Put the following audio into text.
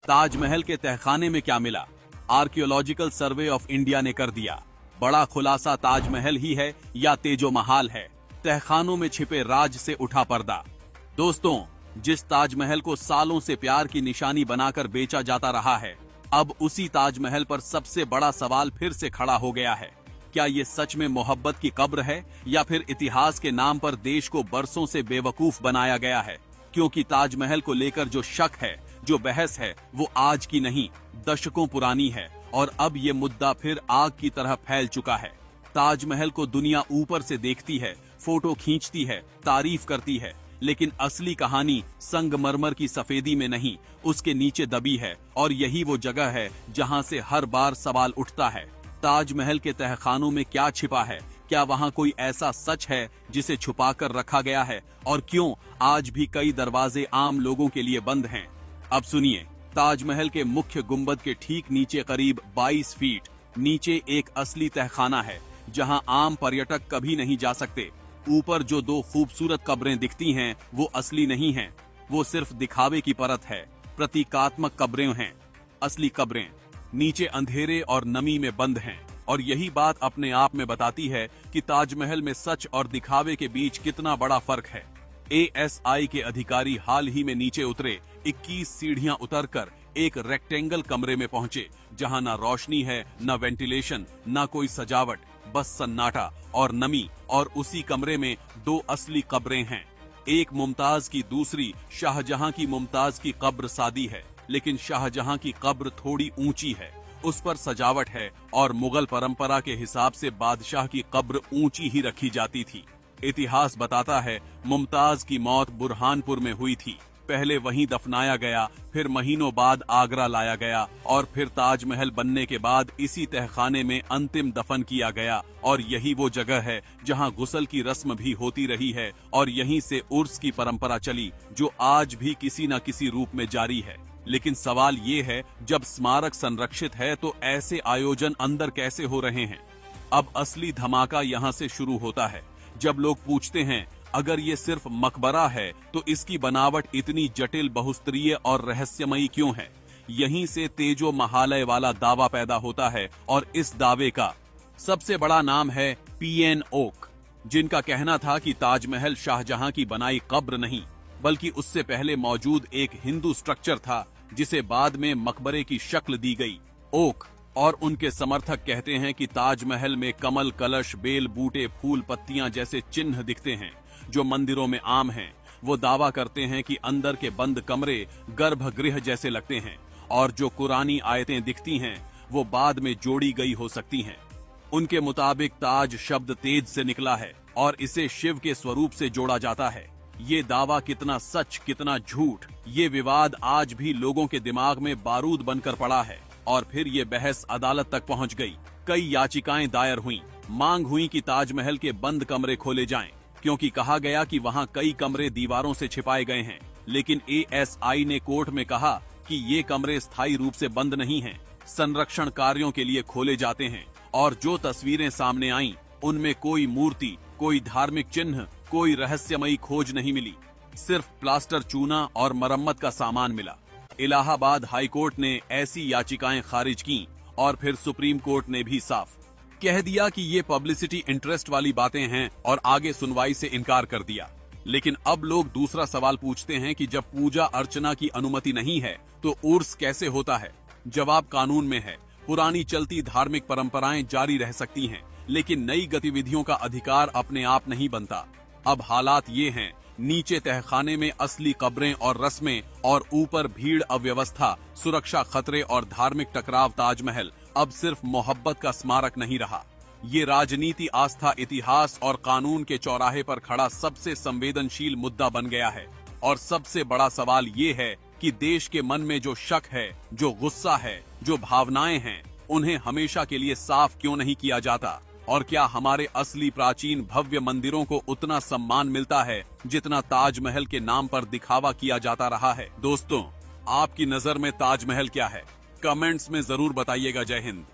ताजमहल के तहखाने में क्या मिला? आर्कियोलॉजिकल सर्वे ऑफ इंडिया ने कर दिया बड़ा खुलासा। ताजमहल ही है या तेजो महाल है? तहखानों में छिपे राज से उठा पर्दा। दोस्तों, जिस ताजमहल को सालों से प्यार की निशानी बनाकर बेचा जाता रहा है, अब उसी ताजमहल पर सबसे बड़ा सवाल फिर से खड़ा हो गया है। क्या ये सच में मोहब्बत की कब्र है या फिर इतिहास के नाम पर देश को बरसों से बेवकूफ बनाया गया है? क्योंकि ताजमहल को लेकर जो शक है, जो बहस है, वो आज की नहीं, दशकों पुरानी है और अब ये मुद्दा फिर आग की तरह फैल चुका है। ताजमहल को दुनिया ऊपर से देखती है, फोटो खींचती है, तारीफ करती है, लेकिन असली कहानी संगमरमर की सफेदी में नहीं, उसके नीचे दबी है। और यही वो जगह है जहां से हर बार सवाल उठता है, ताजमहल के तहखानों में क्या छिपा है? क्या वहां कोई ऐसा सच है जिसे छुपाकर रखा गया है? और क्यों आज भी कई दरवाजे आम लोगों के लिए बंद हैं? अब सुनिए, ताजमहल के मुख्य गुंबद के ठीक नीचे करीब 22 फीट नीचे एक असली तहखाना है, जहां आम पर्यटक कभी नहीं जा सकते। ऊपर जो दो खूबसूरत कब्रें दिखती हैं, वो असली नहीं हैं, वो सिर्फ दिखावे की परत है, प्रतीकात्मक कब्रें हैं। असली कब्रें नीचे अंधेरे और नमी में बंद हैं। और यही बात अपने आप में बताती है कि ताजमहल में सच और दिखावे के बीच कितना बड़ा फर्क है। ASI के अधिकारी हाल ही में नीचे उतरे, 21 सीढ़ियां उतरकर एक रेक्टेंगल कमरे में पहुंचे, जहां ना रोशनी है, ना वेंटिलेशन, ना कोई सजावट, बस सन्नाटा और नमी। और उसी कमरे में दो असली कब्रें हैं, एक मुमताज की, दूसरी शाहजहां की। मुमताज की कब्र सादी है, लेकिन शाहजहां की कब्र थोड़ी ऊंची है, उस पर सजावट है और मुगल परंपरा के हिसाब से बादशाह की कब्र ऊंची ही रखी जाती थी। इतिहास बताता है मुमताज की मौत बुरहानपुर में हुई थी। पहले वहीं दफनाया गया, फिर महीनों बाद आगरा लाया गया और फिर ताजमहल बनने के बाद इसी तहखाने में अंतिम दफन किया गया। और यही वो जगह है जहां गुस्ल की रस्म भी होती रही है और यहीं से उर्स की परंपरा चली, जो आज भी किसी न किसी रूप में जारी है। लेकिन सवाल ये है, जब स्मारक संरक्षित है तो ऐसे आयोजन अंदर कैसे हो रहे हैं? अब असली धमाका यहाँ से शुरू होता है, जब लोग पूछते हैं, अगर ये सिर्फ मकबरा है तो इसकी बनावट इतनी जटिल, बहुस्तरीय और रहस्यमयी क्यों है? यहीं से तेजो महालय वाला दावा पैदा होता है। और इस दावे का सबसे बड़ा नाम है PN ओक, जिनका कहना था कि ताजमहल शाहजहां की बनाई कब्र नहीं, बल्कि उससे पहले मौजूद एक हिंदू स्ट्रक्चर था, जिसे बाद में मकबरे की शक्ल दी गई। ओक और उनके समर्थक कहते हैं कि ताजमहल में कमल, कलश, बेल, बूटे, फूल, पत्तियां जैसे चिन्ह दिखते हैं, जो मंदिरों में आम हैं। वो दावा करते हैं कि अंदर के बंद कमरे गर्भगृह जैसे लगते हैं और जो कुरानी आयतें दिखती हैं, वो बाद में जोड़ी गई हो सकती हैं। उनके मुताबिक ताज शब्द तेज से निकला है और इसे शिव के स्वरूप से जोड़ा जाता है। ये दावा कितना सच, कितना झूठ, ये विवाद आज भी लोगों के दिमाग में बारूद बनकर पड़ा है। और फिर ये बहस अदालत तक पहुंच गई। कई याचिकाएं दायर हुईं, मांग हुई कि ताजमहल के बंद कमरे खोले जाएं, क्योंकि कहा गया कि वहां कई कमरे दीवारों से छिपाए गए हैं। लेकिन ASI ने कोर्ट में कहा कि ये कमरे स्थायी रूप से बंद नहीं हैं, संरक्षण कार्यों के लिए खोले जाते हैं। और जो तस्वीरें सामने आईं, उनमें कोई मूर्ति, कोई धार्मिक चिन्ह, कोई रहस्यमयी खोज नहीं मिली। सिर्फ प्लास्टर चूना और मरम्मत का सामान मिला। इलाहाबाद हाई कोर्ट ने ऐसी याचिकाएं खारिज की और फिर सुप्रीम कोर्ट ने भी साफ कह दिया कि ये पब्लिसिटी इंटरेस्ट वाली बातें हैं और आगे सुनवाई से इनकार कर दिया। लेकिन अब लोग दूसरा सवाल पूछते हैं कि जब पूजा अर्चना की अनुमति नहीं है तो उर्स कैसे होता है? जवाब कानून में है। पुरानी चलती धार्मिक परंपराएं जारी रह सकती हैं, लेकिन नई गतिविधियों का अधिकार अपने आप नहीं बनता। अब हालात ये हैं, नीचे तहखाने में असली कब्रें और रस्में और ऊपर भीड़, अव्यवस्था, सुरक्षा खतरे और धार्मिक टकराव। ताजमहल अब सिर्फ मोहब्बत का स्मारक नहीं रहा, ये राजनीति, आस्था, इतिहास और कानून के चौराहे पर खड़ा सबसे संवेदनशील मुद्दा बन गया है। और सबसे बड़ा सवाल ये है कि देश के मन में जो शक है, जो गुस्सा है, जो भावनाएं हैं, उन्हें हमेशा के लिए साफ क्यों नहीं किया जाता? और क्या हमारे असली प्राचीन भव्य मंदिरों को उतना सम्मान मिलता है जितना ताजमहल के नाम पर दिखावा किया जाता रहा है? दोस्तों, आपकी नजर में ताजमहल क्या है? कमेंट्स में जरूर बताइएगा। जय हिंद।